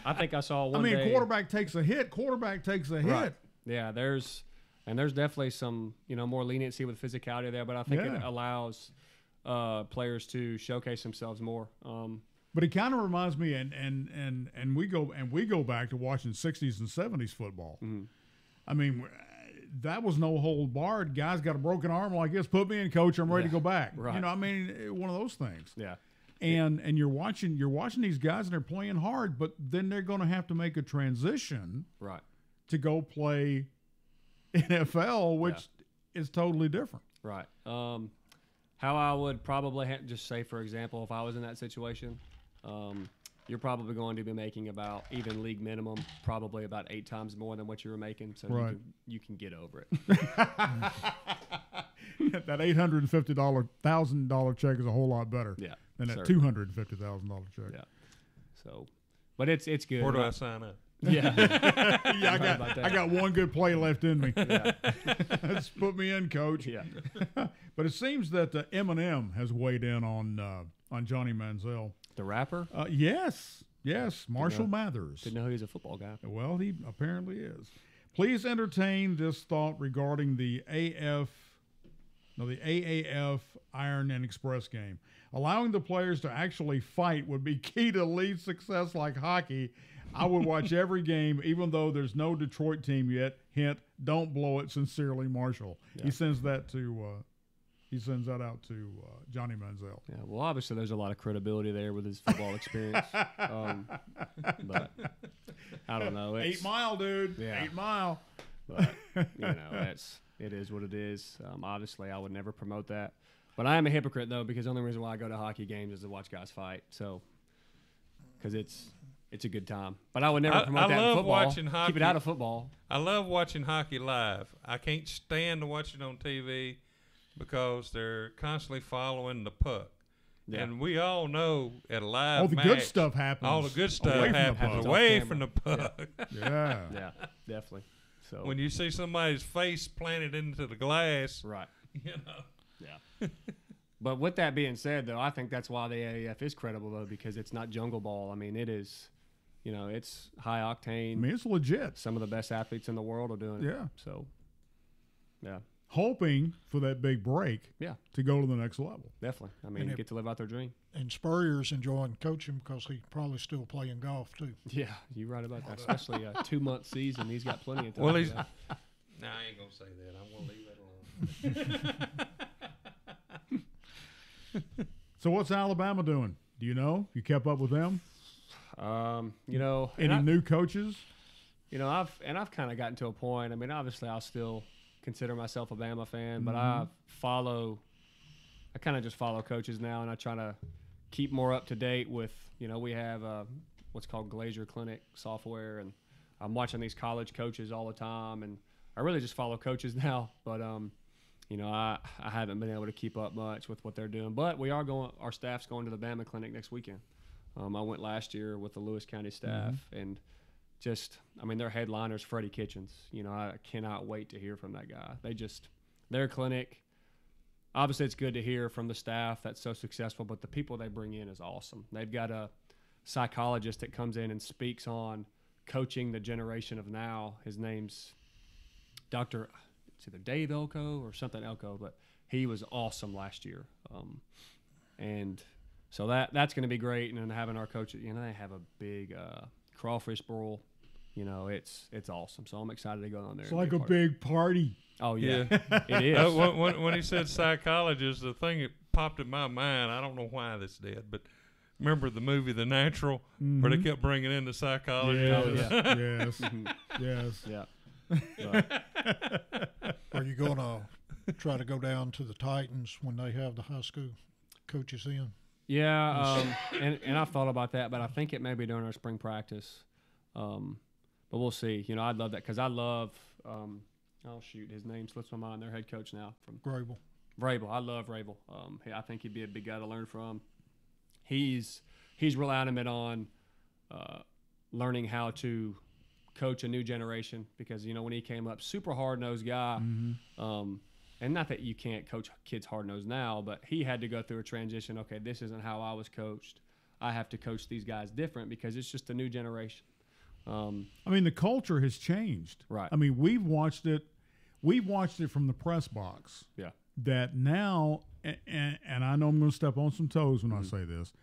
I think I saw one day. Quarterback takes a hit. Right. Yeah, there's definitely some, more leniency with physicality there, but I think it allows players to showcase themselves more. But it kind of reminds me, and we go back to watching 60s and 70s football. Mm-hmm. I mean, that was no hold barred. Guys got a broken arm like this. Put me in, coach. I'm ready to go back. Right. One of those things. Yeah. And you're watching these guys and they're playing hard, but then they're going to have to make a transition. Right. To go play NFL, which is totally different. Right. How I would probably just say, for example, if I was in that situation, you're probably going to be making about even league minimum, probably about 8 times more than what you were making, so you can get over it. That $850, $1,000 check is a whole lot better than that $250,000 check. Yeah. So, but it's good. Where do I sign up? Yeah. I got one good play left in me. Just put me in, coach. Yeah. But it seems that Eminem has weighed in on Johnny Manziel. The rapper? Yes. Marshall Mathers. Didn't know he was a football guy. Well, he apparently is. Please entertain this thought regarding the AAF Iron and Express game. Allowing the players to actually fight would be key to league success like hockey. I would watch every game, even though there's no Detroit team yet. Hint: don't blow it. Sincerely, Marshall. Yeah. He sends that out to Johnny Manziel. Yeah. Well, obviously, there's a lot of credibility there with his football experience. But I don't know. 8 Mile, dude. Yeah. 8 Mile. But it is what it is. Obviously, I would never promote that. But I am a hypocrite though, because the only reason why I go to hockey games is to watch guys fight. So, because it's a good time. But I would never promote that in football. Watching hockey. Keep it out of football. I love watching hockey live. I can't stand to watch it on TV because they're constantly following the puck. Yeah. And we all know at a live match, good stuff happens. All the good stuff happens away from the puck. Yeah. Yeah, definitely. So when you see somebody's face planted into the glass, right. Yeah. But with that being said, though, I think that's why the AAF is credible, though, because it's not jungle ball. I mean, it is, it's high octane. I mean, it's legit. Some of the best athletes in the world are doing it. Yeah. So, yeah. Hoping for that big break. Yeah. To go to the next level. Definitely. I mean, get to live out their dream. And Spurrier's enjoying coaching because he's probably still playing golf too. Yeah, you're right about that. Especially a 2-month season, he's got plenty of time. Well, he's. No, I ain't gonna say that. I'm gonna leave that alone. So what's Alabama doing? Do you know? You kept up with them? Any new coaches? I've kind of gotten to a point. I mean, obviously, I'll still consider myself a Bama fan, but I kind of just follow coaches now, and I try to keep more up to date with. We have what's called Glazier Clinic software, and I'm watching these college coaches all the time, and I really just follow coaches now, but I haven't been able to keep up much with what they're doing. But we are going. Our staff's going to the Bama Clinic next weekend. I went last year with the Lewis County staff, and their headliner's Freddie Kitchens. I cannot wait to hear from that guy. Their clinic. Obviously, it's good to hear from the staff that's so successful, but the people they bring in is awesome. They've got a psychologist that comes in and speaks on coaching the generation of now. His name's Dr. It's either Dave Elko or something Elko, but he was awesome last year. And so that's going to be great. And then having our coaches, they have a big crawfish boil. It's awesome. So I'm excited to go on there. It's like a big party. Oh, yeah. It is. When he said psychologist, the thing that popped in my mind, I don't know why this did, but remember the movie The Natural, where they kept bringing in the psychologist? Yes. Yes. Yeah. Are you going to try to go down to the Titans when they have the high school coaches in? Yeah, and I've thought about that, but I think it may be during our spring practice. but we'll see. You know, I'd love that because I love. Oh shoot, his name slips my mind. Their head coach now from Grable. Vrabel. I love Vrabel. I think he'd be a big guy to learn from. He's real adamant on learning how to coach a new generation because, you know, when he came up, super hard-nosed guy. And not that you can't coach kids hard-nosed now, but he had to go through a transition. Okay, this isn't how I was coached. I have to coach these guys different because it's just a new generation. I mean, the culture has changed. Right. I mean, we've watched it from the press box. Yeah. That now, and I know I'm going to step on some toes when I say this,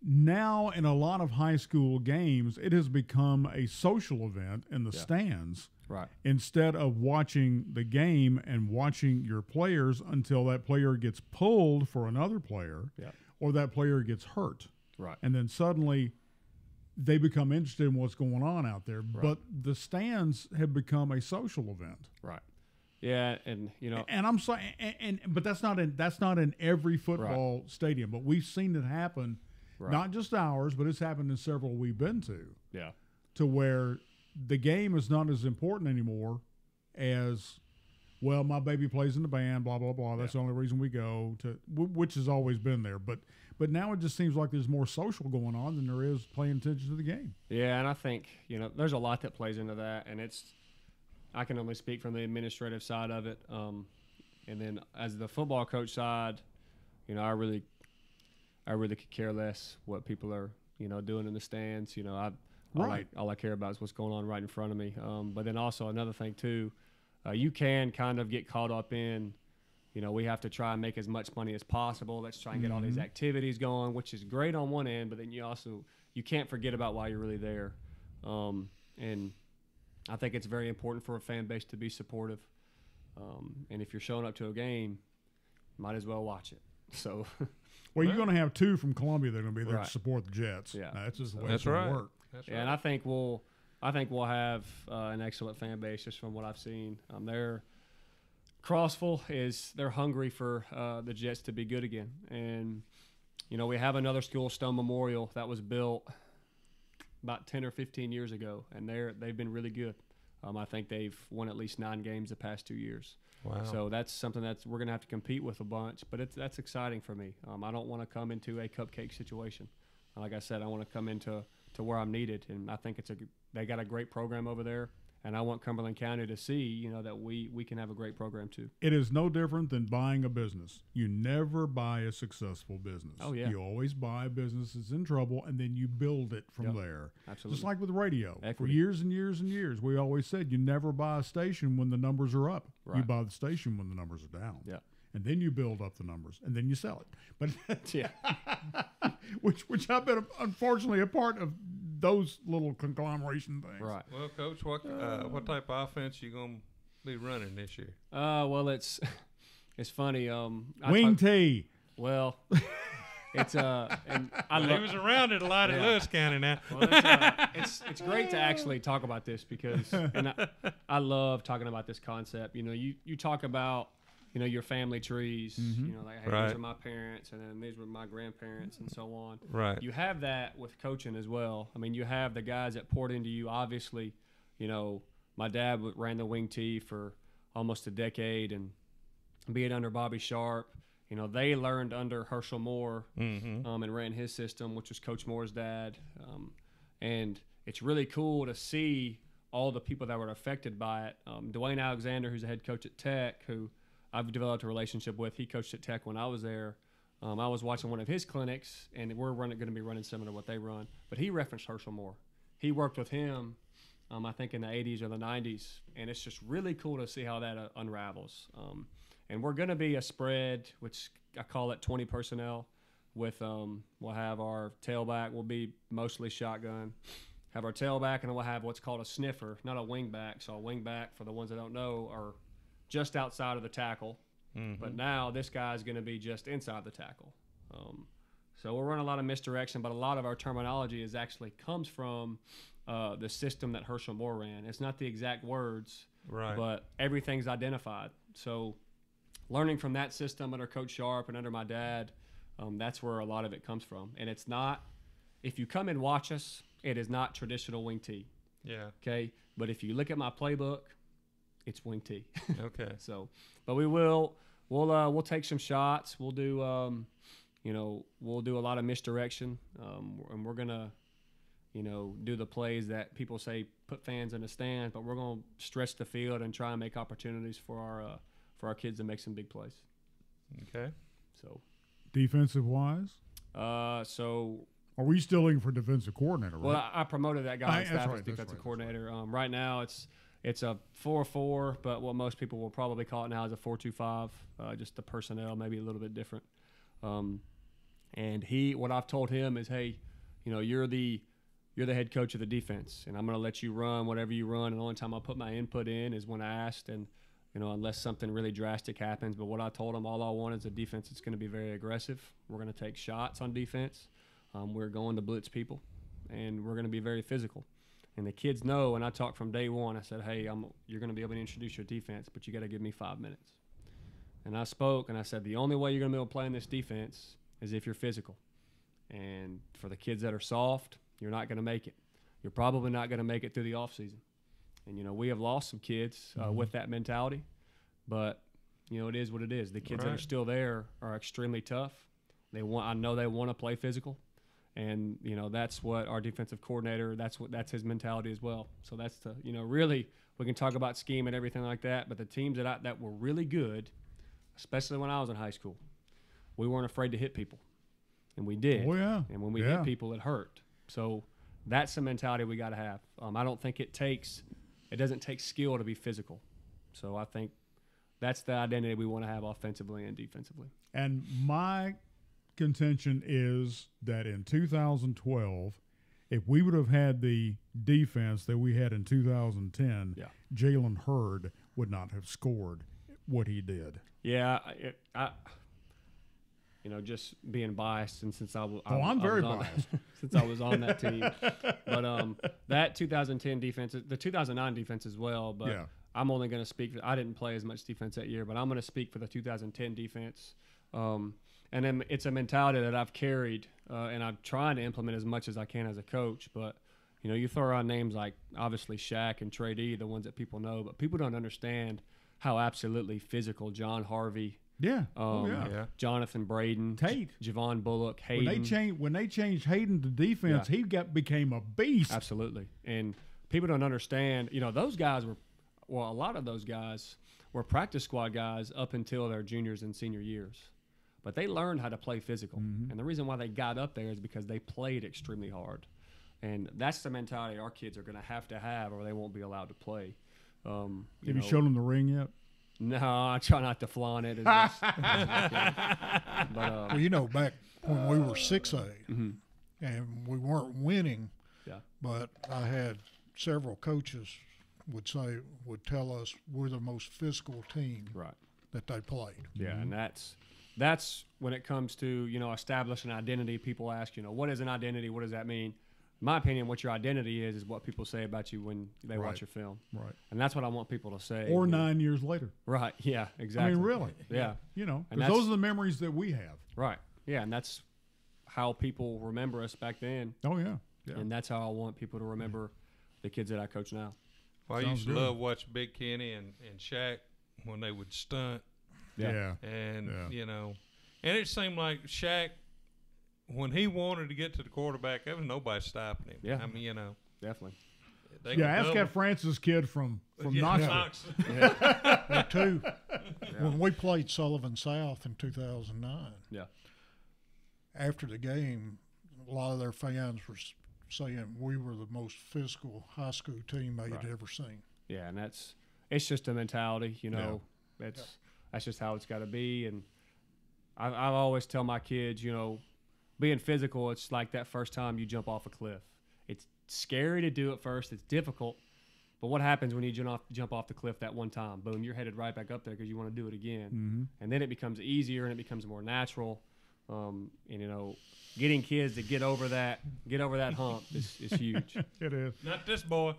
now in a lot of high school games, it has become a social event in the stands. Right. Instead of watching the game and watching your players until that player gets pulled for another player or that player gets hurt. Right. And then suddenly they become interested in what's going on out there. Right. But the stands have become a social event. Right. Yeah, and you know, and I'm saying, but that's not in every football stadium. But we've seen it happen, not just ours, but it's happened in several we've been to. Yeah, to where the game is not as important anymore as, well, my baby plays in the band, blah blah blah. That's the only reason we go to, which has always been there. But now it just seems like there's more social going on than there is paying attention to the game. Yeah, and I think, you know, there's a lot that plays into that, and I can only speak from the administrative side of it. And then as the football coach side, you know, I really could care less what people are, you know, doing in the stands. You know, all I care about is what's going on right in front of me. But then also another thing too, you can kind of get caught up in, you know, we have to try and make as much money as possible. Let's try and get all these activities going, which is great on one end, but then you can't forget about why you're really there. And I think it's very important for a fan base to be supportive. And if you're showing up to a game, might as well watch it. So, well, you're going to have two from Columbia that are going to be there to support the Jets. Yeah, that's just the way it's going to work. That's right. And I think we'll have an excellent fan base just from what I've seen. Crossville they're hungry for the Jets to be good again. And, you know, we have another school, Stone Memorial, that was built about 10 or 15 years ago, and they've been really good. I think they've won at least 9 games the past 2 years. Wow. So that's something that we're going to have to compete with a bunch, but that's exciting for me. I don't want to come into a cupcake situation. Like I said, I want to come into where I'm needed, and I think they got a great program over there. And I want Cumberland County to see, you know, that we can have a great program too. It is no different than buying a business. You never buy a successful business. Oh, yeah. You always buy a business that's in trouble, and then you build it from there. Absolutely. Just like with radio. Equity. For years and years and years, we always said you never buy a station when the numbers are up. Right. You buy the station when the numbers are down. Yeah. And then you build up the numbers, and then you sell it. But yeah, which I've been, unfortunately, a part of those little conglomeration things. Right. Well, Coach, what type of offense you gonna be running this year? Well, it's funny. Wing T. Well, it's and he was around it a lot in Lewis County now. Well, it's great to actually talk about this because I love talking about this concept. You know, you talk about, you know, your family trees, you know, like, hey, these are my parents, and then these were my grandparents, and so on. Right. You have that with coaching as well. I mean, you have the guys that poured into you. Obviously, you know, my dad ran the wing tee for almost a decade, and being under Bobby Sharp, you know, they learned under Herschel Moore and ran his system, which was Coach Moore's dad. And it's really cool to see all the people that were affected by it. Dwayne Alexander, who's the head coach at Tech, who I've developed a relationship with. He coached at Tech when I was there. I was watching one of his clinics, and we're going to be running similar to what they run. But he referenced Herschel Moore. He worked with him, I think, in the 80s or the 90s, and it's just really cool to see how that unravels. And we're going to be a spread, which I call it 20 personnel. With we'll have our tailback will be mostly shotgun. Have our tailback, and then we'll have what's called a sniffer, not a wingback. So a wingback, for the ones that don't know, are just outside of the tackle, but now this guy's going to be just inside the tackle. So we're running a lot of misdirection, but a lot of our terminology actually comes from the system that Herschel Moore ran. It's not the exact words, but everything's identified. So learning from that system under Coach Sharp and under my dad, that's where a lot of it comes from. And it's not, if you come and watch us, it is not traditional wing tee. Yeah. Okay. But if you look at my playbook, it's wing T. Okay. So, but we'll take some shots. We'll do, we'll do a lot of misdirection. And we're going to, do the plays that people say put fans in the stands, but we're going to stretch the field and try and make opportunities for our kids to make some big plays. Okay. So, defensive wise, so are we still looking for defensive coordinator? Right? well, I promoted that guy on staff as right, defensive coordinator. Right now, it's a 4-4, but what most people will probably call it now is a 4-2-5. Just the personnel maybe a little bit different. And what I've told him is, hey, you're the head coach of the defense, and I'm going to let you run whatever you run. And the only time I'll put my input in is when asked, and unless something really drastic happens. But what I told him, all I want is a defense that's going to be very aggressive. We're going to take shots on defense. We're going to blitz people, and we're going to be very physical. And the kids know, and I talked from day one, I said, hey, you're going to be able to introduce your defense, but you got to give me 5 minutes. And I spoke, and I said, the only way you're going to be able to play in this defense is if you're physical. And for the kids that are soft, you're not going to make it. You're probably not going to make it through the offseason. And, we have lost some kids with that mentality. But, it is what it is. The kids that are still there are extremely tough. I know they want to play physical. And, that's what our defensive coordinator, that's his mentality as well. So that's really, we can talk about scheme and everything like that. But the teams that were really good, especially when I was in high school, we weren't afraid to hit people. And we did. Oh, yeah. And when we hit people, it hurt. So that's the mentality we got to have. I don't think it doesn't take skill to be physical. So I think that's the identity we want to have offensively and defensively. And my contention is that in 2012, if we would have had the defense that we had in 2010, Jalen Hurd would not have scored what he did. Yeah, just being biased, and since I'm very biased since I was on that team. But that 2010 defense, the 2009 defense as well. But I'm only going to speak. I didn't play as much defense that year, but I'm going to speak for the 2010 defense. And then it's a mentality that I've carried, and I'm trying to implement as much as I can as a coach. But you throw around names like obviously Shaq and Trey D, the ones that people know, but people don't understand how absolutely physical John Harvey. Jonathan Braden, Tate, Javon Bullock, Hayden. When they changed Hayden to defense, he became a beast. Absolutely, and people don't understand. Those guys a lot of those guys were practice squad guys up until their juniors and senior years, but they learned how to play physical. And the reason why they got up there is because they played extremely hard, and that's the mentality our kids are going to have, or they won't be allowed to play. Have you showed them the ring yet? No, I try not to flaunt it. But, back when we were 6A and we weren't winning, but I had several coaches would tell us we're the most physical team that they played. Yeah, and that's when it comes to, establish an identity. People ask, what is an identity? What does that mean? In my opinion, what your identity is what people say about you when they watch your film. Right. And that's what I want people to say. Or 9 years later. Right. Yeah, exactly. I mean, really. Yeah. Because those are the memories that we have. Right. Yeah, and that's how people remember us back then. Oh, yeah. And that's how I want people to remember the kids that I coach now. Well, I used to love watching Big Kenny and Shaq when they would stunt. Yeah. And, and it seemed like Shaq, when he wanted to get to the quarterback, there was nobody stopping him. Yeah. I mean, Definitely. Ask that Francis kid from Knoxville. Too. When we played Sullivan South in 2009, after the game, a lot of their fans were saying we were the most physical high school team they had ever seen. Yeah, and it's just a mentality, That's just how it's got to be. And I always tell my kids, being physical, it's like that first time you jump off a cliff. It's scary to do at first. It's difficult. But what happens when you jump off the cliff that one time? Boom, you're headed right back up there because you want to do it again. And then it becomes easier and it becomes more natural. And, getting kids to get over that hump is huge. It is. Not this boy.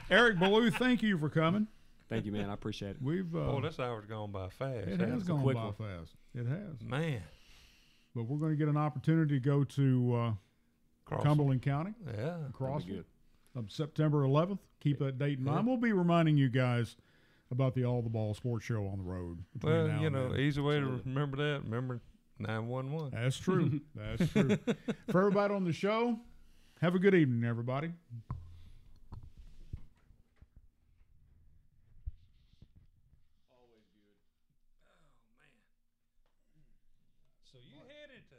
Eric Belew, thank you for coming. Thank you, man. I appreciate it. This hour's gone by fast. It has gone by fast. It has. Man. But we're going to get an opportunity to go to Cumberland County. Yeah. Crossville. September 11th. Keep that date in mind. We'll be reminding you guys about the All the Ball Sports Show on the road. Well, you know, easy way to remember that. Remember 911. That's true. That's true. For everybody on the show, have a good evening, everybody. Always good. Oh, man. So you headed to